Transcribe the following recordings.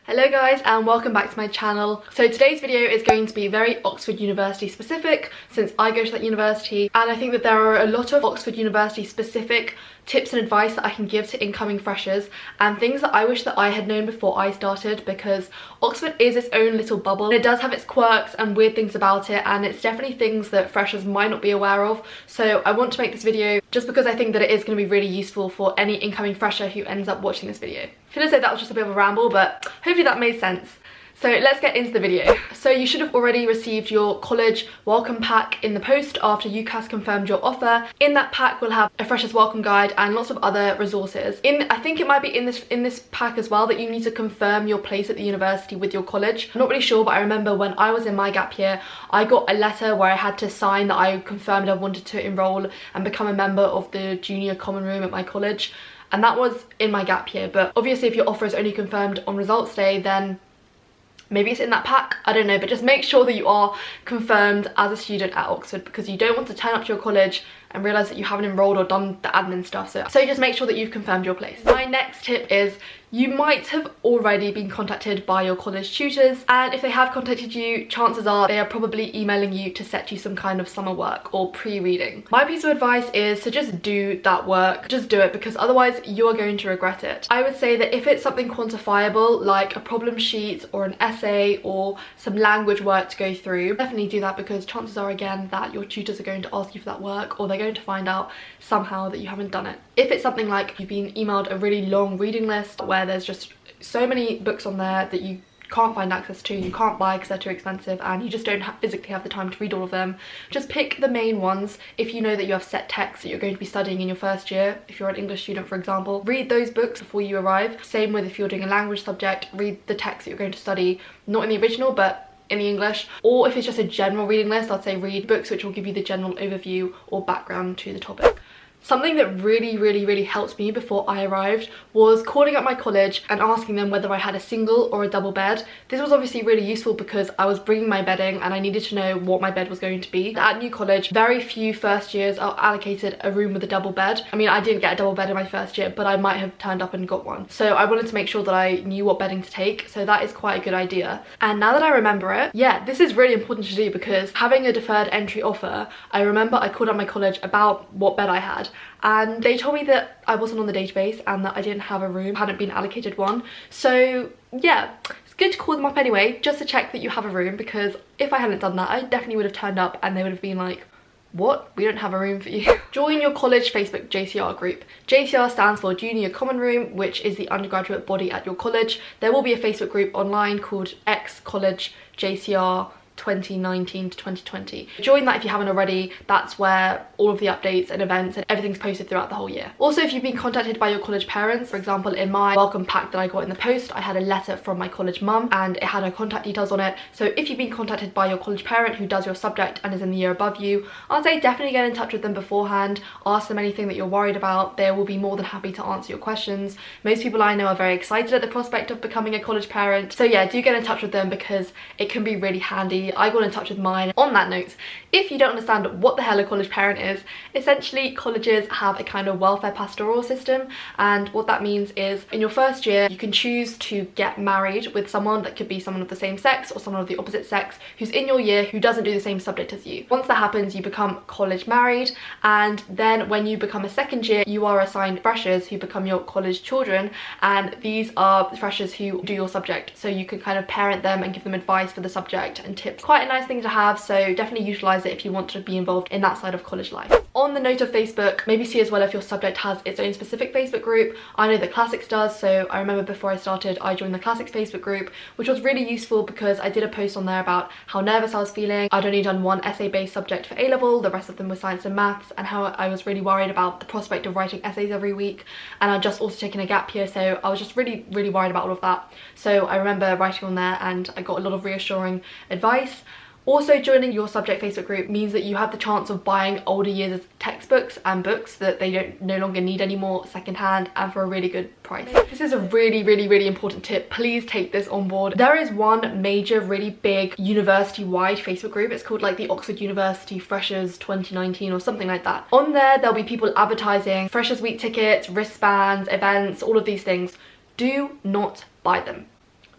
Hello guys and welcome back to my channel. So today's video is going to be very Oxford University specific since I go to that university, and I think that there are a lot of Oxford University specific tips and advice that I can give to incoming freshers and things that I wish that I had known before I started, because Oxford is its own little bubble and it does have its quirks and weird things about it, and it's definitely things that freshers might not be aware of. So I want to make this video just because I think that it is going to be really useful for any incoming fresher who ends up watching this video. I feel as though that was just a bit of a ramble, but hopefully that made sense. So let's get into the video. So you should have already received your college welcome pack in the post after UCAS confirmed your offer. In that pack we'll have a freshers welcome guide and lots of other resources. I think it might be in this pack as well that you need to confirm your place at the university with your college. I'm not really sure, but I remember when I was in my gap year I got a letter where I had to sign that I confirmed I wanted to enroll and become a member of the junior common room at my college, and that was in my gap year. But obviously if your offer is only confirmed on results day, then maybe it's in that pack, I don't know, but just make sure that you are confirmed as a student at Oxford, because you don't want to turn up to your college and realise that you haven't enrolled or done the admin stuff. So just make sure that you've confirmed your place. My next tip is you might have already been contacted by your college tutors, and if they have contacted you, chances are they are probably emailing you to set you some kind of summer work or pre-reading. My piece of advice is to just do that work. Just do it, because otherwise you are going to regret it. I would say that if it's something quantifiable like a problem sheet or an essay or some language work to go through, definitely do that, because chances are again that your tutors are going to ask you for that work, or they're going to find out somehow that you haven't done it. If it's something like you've been emailed a really long reading list where there's just so many books on there that you can't find access to, you can't buy because they're too expensive, and you just don't physically have the time to read all of them, just pick the main ones. If you know that you have set texts that you're going to be studying in your first year, if you're an English student for example, read those books before you arrive. Same with if you're doing a language subject, read the text that you're going to study, not in the original but in the English. Or if it's just a general reading list, I'd say read books which will give you the general overview or background to the topic. Something that really helped me before I arrived was calling up my college and asking them whether I had a single or a double bed. This was obviously really useful because I was bringing my bedding and I needed to know what my bed was going to be. At new college, very few first years are allocated a room with a double bed. I mean, I didn't get a double bed in my first year, but I might have turned up and got one. So I wanted to make sure that I knew what bedding to take, so that is quite a good idea. And now that I remember it, yeah, this is really important to do, because having a deferred entry offer, I remember I called up my college about what bed I had, and they told me that I wasn't on the database and that I didn't have a room, hadn't been allocated one. So yeah, it's good to call them up anyway, just to check that you have a room, because if I hadn't done that, I definitely would have turned up and they would have been like, what? We don't have a room for you. Join your college Facebook JCR group. JCR stands for Junior Common Room, which is the undergraduate body at your college. There will be a Facebook group online called X College JCR 2019 to 2020. Join that if you haven't already. That's where all of the updates and events and everything's posted throughout the whole year. Also, if you've been contacted by your college parents, for example in my welcome pack that I got in the post, I had a letter from my college mum and it had her contact details on it. So if you've been contacted by your college parent who does your subject and is in the year above you, I'd say definitely get in touch with them beforehand. Ask them anything that you're worried about. They will be more than happy to answer your questions. Most people I know are very excited at the prospect of becoming a college parent. So yeah, do get in touch with them because it can be really handy. I got in touch with mine. On that note, if you don't understand what the hell a college parent is, essentially colleges have a kind of welfare pastoral system, and what that means is in your first year you can choose to get married with someone that could be someone of the same sex or someone of the opposite sex who's in your year who doesn't do the same subject as you. Once that happens, you become college married, and then when you become a second year you are assigned freshers who become your college children, and these are freshers who do your subject, so you can kind of parent them and give them advice for the subject and tips. Quite a nice thing to have, so definitely utilize it if you want to be involved in that side of college life. On the note of Facebook, maybe see as well if your subject has its own specific Facebook group. I know that Classics does, so I remember before I started I joined the Classics Facebook group, which was really useful because I did a post on there about how nervous I was feeling. I'd only done one essay based subject for A-level, the rest of them were science and maths, and how I was really worried about the prospect of writing essays every week, and I'd just also taken a gap year, so I was just really worried about all of that. So I remember writing on there and I got a lot of reassuring advice. Also, joining your subject Facebook group means that you have the chance of buying older years textbooks and books that they no longer need anymore secondhand and for a really good price. This is a really important tip. Please take this on board. There is one major, really big university-wide Facebook group. It's called like the Oxford University Freshers 2019 or something like that. On there, there'll be people advertising Freshers Week tickets, wristbands, events, all of these things. Do not buy them.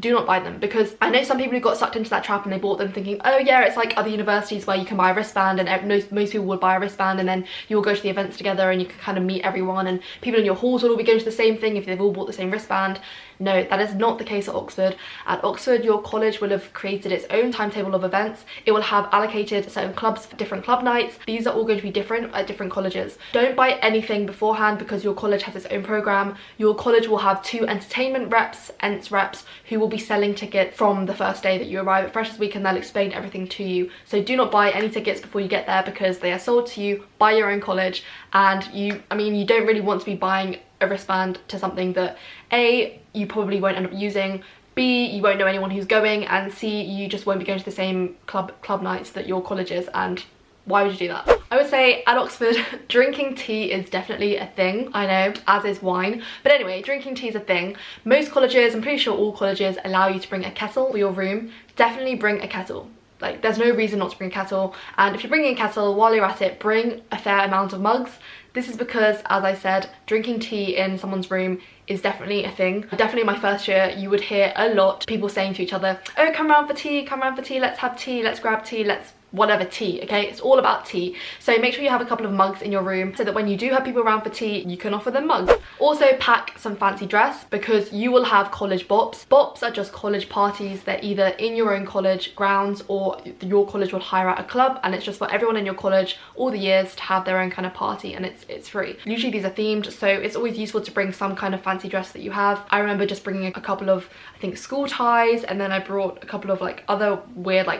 do not buy them, because I know some people who got sucked into that trap and they bought them thinking, oh yeah, it's like other universities where you can buy a wristband, and most people would buy a wristband, and then you will go to the events together and you can kind of meet everyone, and people in your halls will all be going to the same thing if they've all bought the same wristband. No, that is not the case at Oxford. At Oxford, your college will have created its own timetable of events. It will have allocated certain clubs for different club nights. These are all going to be different at different colleges. Don't buy anything beforehand because your college has its own program. Your college will have 2 entertainment reps, ENTS reps, who will be selling tickets from the first day that you arrive at Freshers Week, and they'll explain everything to you. So do not buy any tickets before you get there, because they are sold to you by your own college, and you don't really want to be buying a wristband to something that A, you probably won't end up using, B, you won't know anyone who's going, and C, you just won't be going to the same club nights that your college is, and why would you do that? I would say at Oxford, drinking tea is definitely a thing. I know, as is wine. But anyway, drinking tea is a thing. Most colleges, I'm pretty sure all colleges, allow you to bring a kettle for your room. Definitely bring a kettle. Like, there's no reason not to bring a kettle. And if you're bringing a kettle, while you're at it, bring a fair amount of mugs. This is because, as I said, drinking tea in someone's room is definitely a thing. Definitely my first year, you would hear a lot people saying to each other, oh, come around for tea, let's have tea, let's grab tea, let's whatever tea, okay? It's all about tea. So make sure you have a couple of mugs in your room so that when you do have people around for tea, you can offer them mugs. Also pack some fancy dress, because you will have college bops. Bops are just college parties. They're either in your own college grounds, or your college will hire out a club, and it's just for everyone in your college all the years to have their own kind of party, and it's free. Usually these are themed, so it's always useful to bring some kind of fancy dress that you have. I remember just bringing a couple of, I think, school ties, and then I brought a couple of like other weird like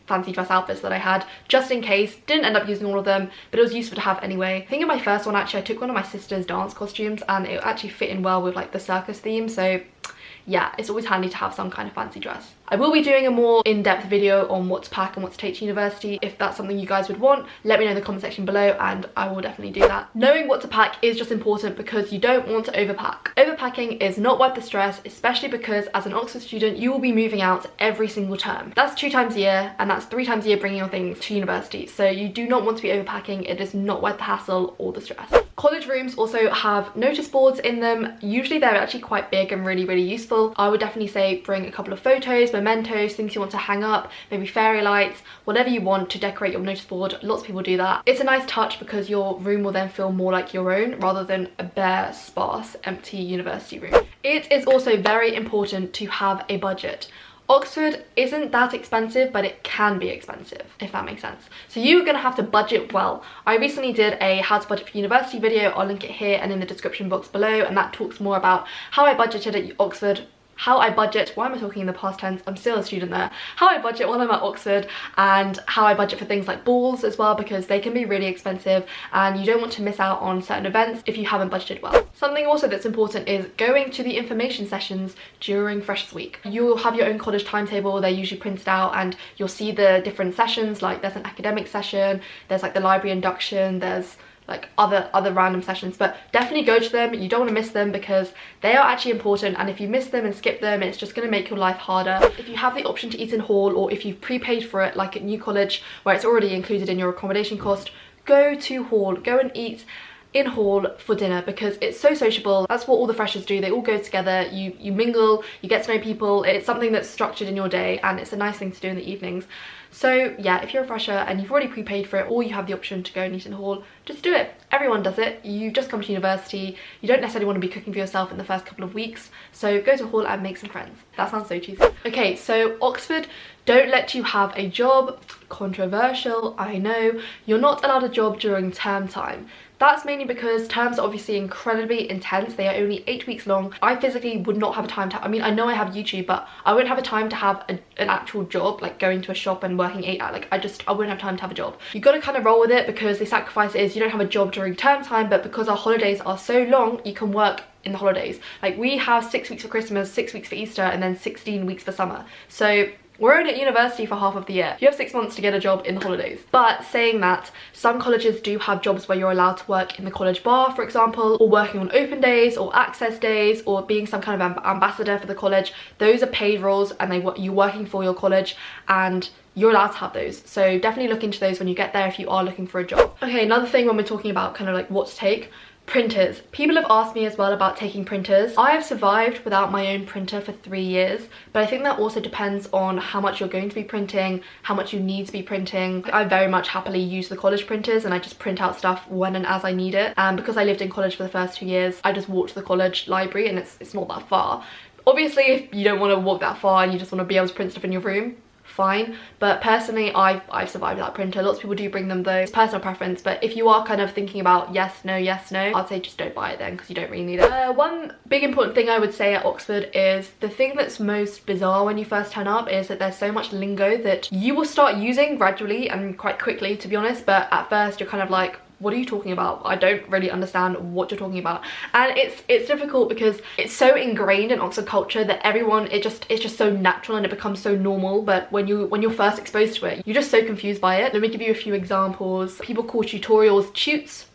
fancy dress outfits that I had, just in case. Didn't end up using all of them, but it was useful to have anyway. I think in my first one, actually, I took one of my sister's dance costumes, and it actually fit in well with like the circus theme, so yeah, it's always handy to have some kind of fancy dress. I will be doing a more in-depth video on what to pack and what to take to university. If that's something you guys would want, let me know in the comment section below, and I will definitely do that. Knowing what to pack is just important, because you don't want to overpack. Overpacking is not worth the stress, especially because as an Oxford student, you will be moving out every single term. That's 2 times a year, and that's 3 times a year bringing your things to university. So you do not want to be overpacking. It is not worth the hassle or the stress. College rooms also have notice boards in them. Usually they're actually quite big and really useful. I would definitely say bring a couple of photos, mementos, things you want to hang up, maybe fairy lights, whatever you want to decorate your notice board. Lots of people do that. It's a nice touch because your room will then feel more like your own rather than a bare, sparse, empty university room. It is also very important to have a budget. Oxford isn't that expensive, but it can be expensive, if that makes sense. So you're gonna have to budget well. I recently did a how to budget for university video. I'll link it here and in the description box below, and that talks more about how I budgeted at Oxford, how I budget, why am I talking in the past tense? I'm still a student there. How I budget when I'm at Oxford, and how I budget for things like balls as well, because they can be really expensive and you don't want to miss out on certain events if you haven't budgeted well. Something also that's important is going to the information sessions during Freshers Week. You'll have your own college timetable, they're usually printed out, and you'll see the different sessions. Like there's an academic session, there's like the library induction, there's like other random sessions, but definitely go to them. You don't want to miss them because they are actually important, and if you miss them and skip them, it's just going to make your life harder. If you have the option to eat in hall, or if you've prepaid for it like at New College where it's already included in your accommodation cost, go to hall, go and eat in hall for dinner, because it's so sociable. That's what all the freshers do. They all go together, you mingle, you get to know people. It's something that's structured in your day, and it's a nice thing to do in the evenings. So yeah, if you're a fresher and you've already prepaid for it, or you have the option to go and eat in hall, just do it. Everyone does it. You just come to university, you don't necessarily want to be cooking for yourself in the first couple of weeks, so go to hall and make some friends. That sounds so cheesy. Okay, so Oxford don't let you have a job. Controversial, I know. You're not allowed a job during term time. That's mainly because terms are obviously incredibly intense. They are only 8 weeks long. I physically would not have a time to, I mean, I know I have YouTube, but I wouldn't have a time to have an actual job, like going to a shop and working 8 hours. Like I wouldn't have time to have a job. You gotta kind of roll with it, because the sacrifice is you don't have a job during term time, but because our holidays are so long, you can work in the holidays. Like we have 6 weeks for Christmas, 6 weeks for Easter, and then 16 weeks for summer. So we're only at university for half of the year. You have 6 months to get a job in the holidays. But saying that, some colleges do have jobs where you're allowed to work in the college bar, for example, or working on open days or access days, or being some kind of ambassador for the college. Those are paid roles, and you're working for your college, and you're allowed to have those. So definitely look into those when you get there if you are looking for a job. Okay, another thing when we're talking about kind of like what to take, Printers. People have asked me as well about taking printers. I have survived without my own printer for 3 years, but I think that also depends on how much you're going to be printing, how much you need to be printing. I very much happily use the college printers and I just print out stuff when and as I need it. And because I lived in college for the first 2 years, I just walked to the college library and it's not that far. Obviously, if you don't want to walk that far and you just want to be able to print stuff in your room, fine, but personally I've survived without printer. Lots of people do bring them though. It's personal preference, but if you are kind of thinking about yes no, I'd say just don't buy it then, because you don't really need it. One big important thing I would say at Oxford is the thing that's most bizarre when you first turn up is that there's so much lingo that you will start using gradually and quite quickly, to be honest, but at first you're kind of like, what are you talking about? I don't really understand what you're talking about. And it's difficult because it's so ingrained in Oxford culture that everyone, it's just so natural and it becomes so normal. But when you're first exposed to it, you're just so confused by it. Let me give you a few examples. People call tutorials tutes.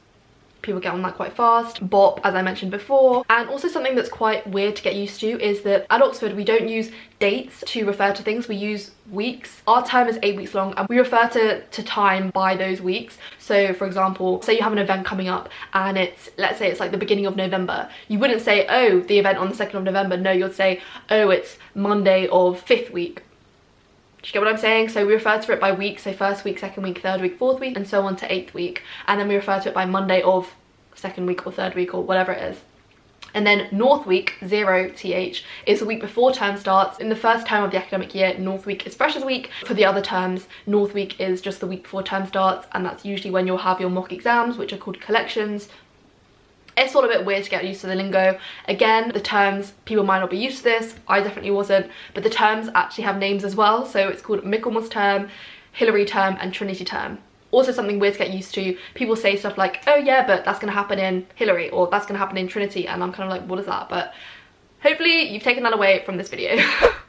People get on that quite fast. Bop, as I mentioned before. And also something that's quite weird to get used to is that at Oxford we don't use dates to refer to things, we use weeks. Our term is 8 weeks long and we refer to time by those weeks. So for example, say you have an event coming up and it's, let's say it's like the beginning of November. You wouldn't say, oh, the event on the 2nd of November. No, you'd say, oh, it's Monday of 5th week. Do you get what I'm saying? So we refer to it by week, so 1st week, 2nd week, 3rd week, 4th week, and so on to 8th week. And then we refer to it by Monday of 2nd week or 3rd week or whatever it is. And then North Week, 0th, is the week before term starts. In the first term of the academic year, North Week is Freshers Week. For the other terms, North Week is just the week before term starts, and that's usually when you'll have your mock exams, which are called collections. It's all a bit weird to get used to the lingo. Again, the terms, people might not be used to this, I definitely wasn't, but the terms actually have names as well. So it's called Michaelmas term, Hilary term, and Trinity term. Also something weird to get used to. People say stuff like, oh yeah, but that's gonna happen in Hilary, or that's gonna happen in Trinity, and I'm kind of like, what is that? But hopefully you've taken that away from this video.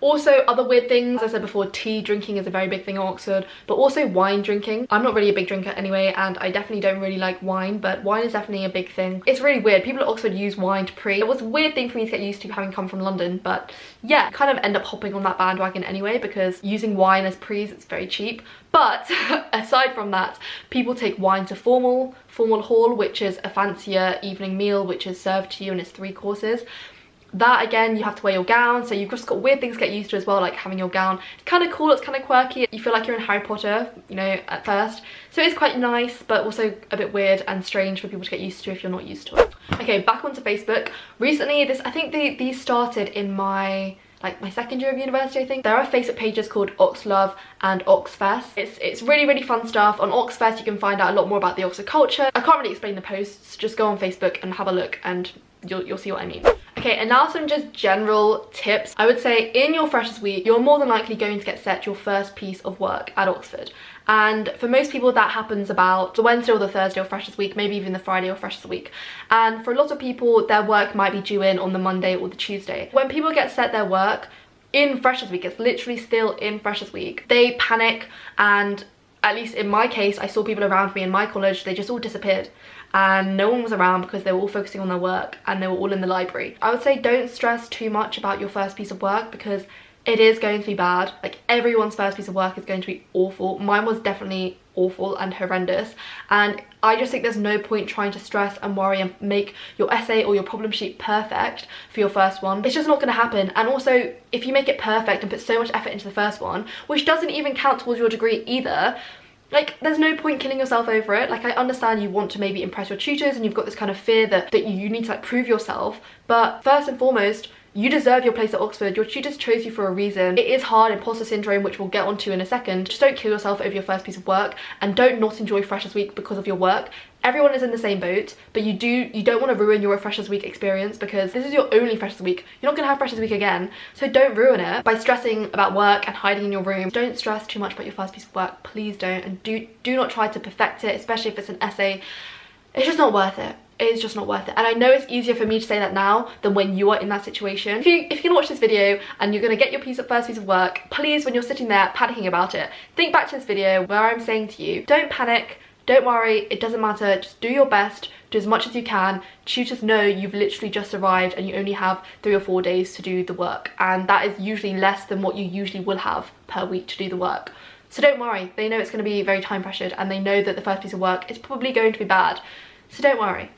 Also, other weird things, as I said before, tea drinking is a very big thing at Oxford, but also wine drinking. I'm not really a big drinker anyway, and I definitely don't really like wine, but wine is definitely a big thing. It's really weird. People at Oxford use wine to pre. It was a weird thing for me to get used to having come from London, but yeah, kind of end up hopping on that bandwagon anyway, because using wine as pre's, it's very cheap. But aside from that, people take wine to formal hall, which is a fancier evening meal, which is served to you and it's 3 courses. That again, you have to wear your gown, so you've just got weird things to get used to as well, like having your gown. It's kind of cool, it's kind of quirky. You feel like you're in Harry Potter, you know, at first. So it's quite nice, but also a bit weird and strange for people to get used to if you're not used to it. Okay, back onto Facebook. Recently, I think these started in my 2nd year of university, I think. There are Facebook pages called Oxlove and Oxfest. It's really, really fun stuff. On Oxfest, you can find out a lot more about the Oxford culture. I can't really explain the posts, just go on Facebook and have a look and you'll see what I mean. Okay, and now some just general tips. I would say in your Freshers Week, you're more than likely going to get set your first piece of work at Oxford. And for most people that happens about the Wednesday or the Thursday of Freshers Week, maybe even the Friday of Freshers Week. And for a lot of people, their work might be due in on the Monday or the Tuesday. When people get set their work in Freshers Week, it's literally still in Freshers Week, they panic, and at least in my case, I saw people around me in my college, they just all disappeared. And no one was around because they were all focusing on their work and they were all in the library. I would say don't stress too much about your first piece of work because it is going to be bad. Like, everyone's first piece of work is going to be awful. Mine was definitely awful and horrendous, and I just think there's no point trying to stress and worry and make your essay or your problem sheet perfect for your first one. It's just not going to happen. And also, if you make it perfect and put so much effort into the first one, which doesn't even count towards your degree either, like, there's no point killing yourself over it. Like, I understand you want to maybe impress your tutors and you've got this kind of fear that you need to like prove yourself, but first and foremost, you deserve your place at Oxford. Your tutors chose you for a reason. It is hard, imposter syndrome, which we'll get onto in a second. Just don't kill yourself over your first piece of work, and don't not enjoy Freshers Week because of your work. Everyone is in the same boat, but you don't want to ruin your Freshers Week experience because this is your only Freshers Week. You're not going to have Freshers Week again, so don't ruin it by stressing about work and hiding in your room. Don't stress too much about your first piece of work, please don't, and do not try to perfect it, especially if it's an essay. It's just not worth it. It's just not worth it. And I know it's easier for me to say that now than when you are in that situation. If you can watch this video and you're going to get your first piece of work, please, when you're sitting there panicking about it, think back to this video where I'm saying to you, don't panic, don't worry, it doesn't matter, just do your best, do as much as you can. Tutors know you've literally just arrived and you only have 3 or 4 days to do the work, and that is usually less than what you usually will have per week to do the work. So don't worry, they know it's going to be very time pressured and they know that the first piece of work is probably going to be bad, so don't worry.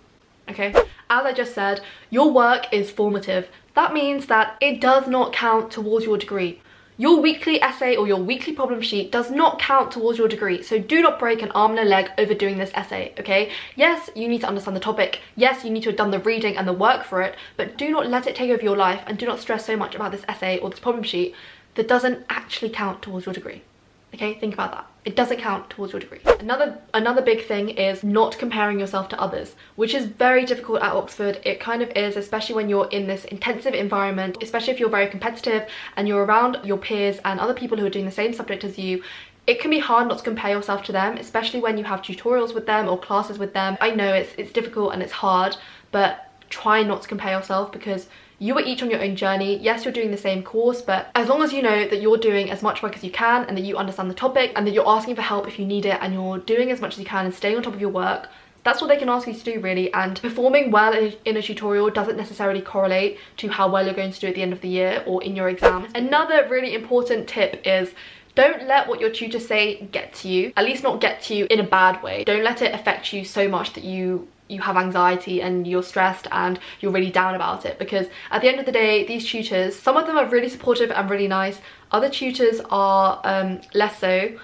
okay? As I just said, your work is formative. That means that it does not count towards your degree. Your weekly essay or your weekly problem sheet does not count towards your degree, so do not break an arm and a leg over doing this essay, okay? Yes, you need to understand the topic. Yes, you need to have done the reading and the work for it, but do not let it take over your life and do not stress so much about this essay or this problem sheet that doesn't actually count towards your degree. Okay, think about that. It doesn't count towards your degree. Another big thing is not comparing yourself to others, which is very difficult at Oxford. It kind of is, especially when you're in this intensive environment, especially if you're very competitive and you're around your peers and other people who are doing the same subject as you. It can be hard not to compare yourself to them, especially when you have tutorials with them or classes with them. I know it's difficult and it's hard, but try not to compare yourself because you are each on your own journey. Yes, you're doing the same course, but as long as you know that you're doing as much work as you can and that you understand the topic and that you're asking for help if you need it and you're doing as much as you can and staying on top of your work, that's what they can ask you to do, really. And performing well in a tutorial doesn't necessarily correlate to how well you're going to do at the end of the year or in your exams. Another really important tip is don't let what your tutors say get to you, at least not get to you in a bad way. Don't let it affect you so much that you have anxiety and you're stressed and you're really down about it, because at the end of the day, these tutors, some of them are really supportive and really nice, other tutors are less so.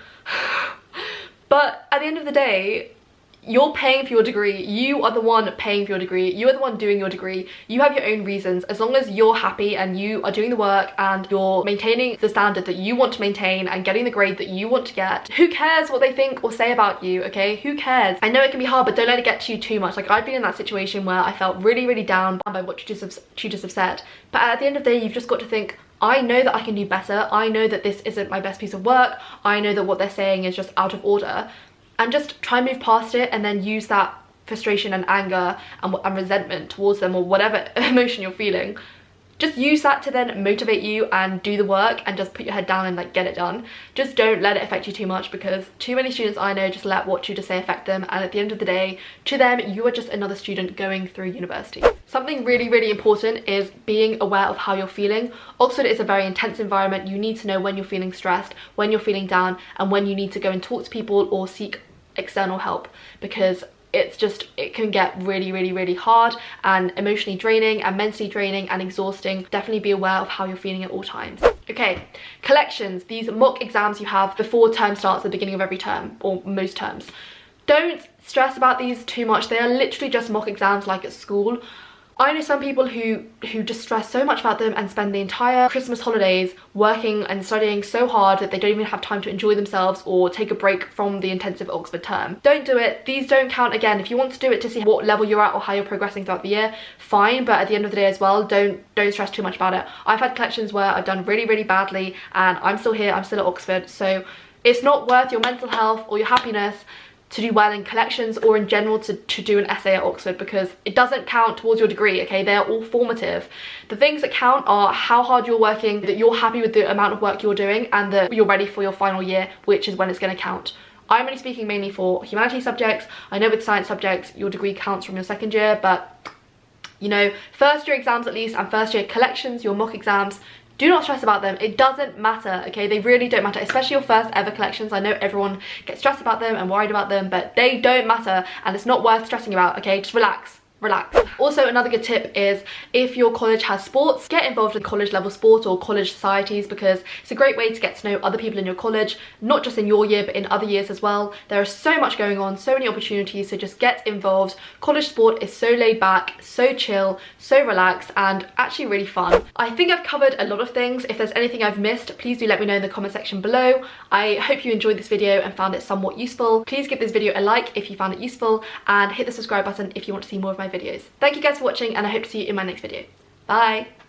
But at the end of the day, you're paying for your degree. You are the one paying for your degree. You are the one doing your degree. You have your own reasons. As long as you're happy and you are doing the work and you're maintaining the standard that you want to maintain and getting the grade that you want to get, who cares what they think or say about you, okay? Who cares? I know it can be hard, but don't let it get to you too much. Like, I've been in that situation where I felt really, really down by what tutors have said. But at the end of the day, you've just got to think, I know that I can do better. I know that this isn't my best piece of work. I know that what they're saying is just out of order. And just try and move past it and then use that frustration and anger and resentment towards them or whatever emotion you're feeling. Just use that to then motivate you and do the work and just put your head down and like get it done. Just don't let it affect you too much, because too many students I know just let what tutors say affect them, and at the end of the day, to them, you are just another student going through university. Something really, really important is being aware of how you're feeling. Oxford is a very intense environment. You need to know when you're feeling stressed, when you're feeling down, and when you need to go and talk to people or seek external help, because it can get really, really, really hard and emotionally draining and mentally draining and exhausting. Definitely be aware of how you're feeling at all times. Okay, collections, these mock exams you have before term starts at the beginning of every term, or most terms. Don't stress about these too much. They are literally just mock exams like at school. I know some people who just stress so much about them and spend the entire Christmas holidays working and studying so hard that they don't even have time to enjoy themselves or take a break from the intensive Oxford term. Don't do it. These don't count. Again, if you want to do it to see what level you're at or how you're progressing throughout the year, fine, but at the end of the day as well, don't stress too much about it. I've had collections where I've done really, really badly and I'm still here, I'm still at Oxford, so it's not worth your mental health or your happiness to do well in collections or in general to do an essay at Oxford, because it doesn't count towards your degree, okay? They're all formative. The things that count are how hard you're working, that you're happy with the amount of work you're doing, and that you're ready for your final year, which is when it's going to count. I'm only speaking mainly for humanities subjects. I know with science subjects your degree counts from your second year, but you know, first year exams at least and first year collections, your mock exams, do not stress about them. It doesn't matter, okay? They really don't matter, especially your first ever collections. I know everyone gets stressed about them and worried about them, but they don't matter and it's not worth stressing about, okay? Just relax. Also, another good tip is if your college has sports, get involved in college level sports or college societies, because it's a great way to get to know other people in your college, not just in your year but in other years as well. There is so much going on, so many opportunities, so just get involved. College sport is so laid back, so chill, so relaxed, and actually really fun. I think I've covered a lot of things. If there's anything I've missed, please do let me know in the comment section below. I hope you enjoyed this video and found it somewhat useful. Please give this video a like if you found it useful, and hit the subscribe button if you want to see more of my videos. Thank you guys for watching, and I hope to see you in my next video. Bye!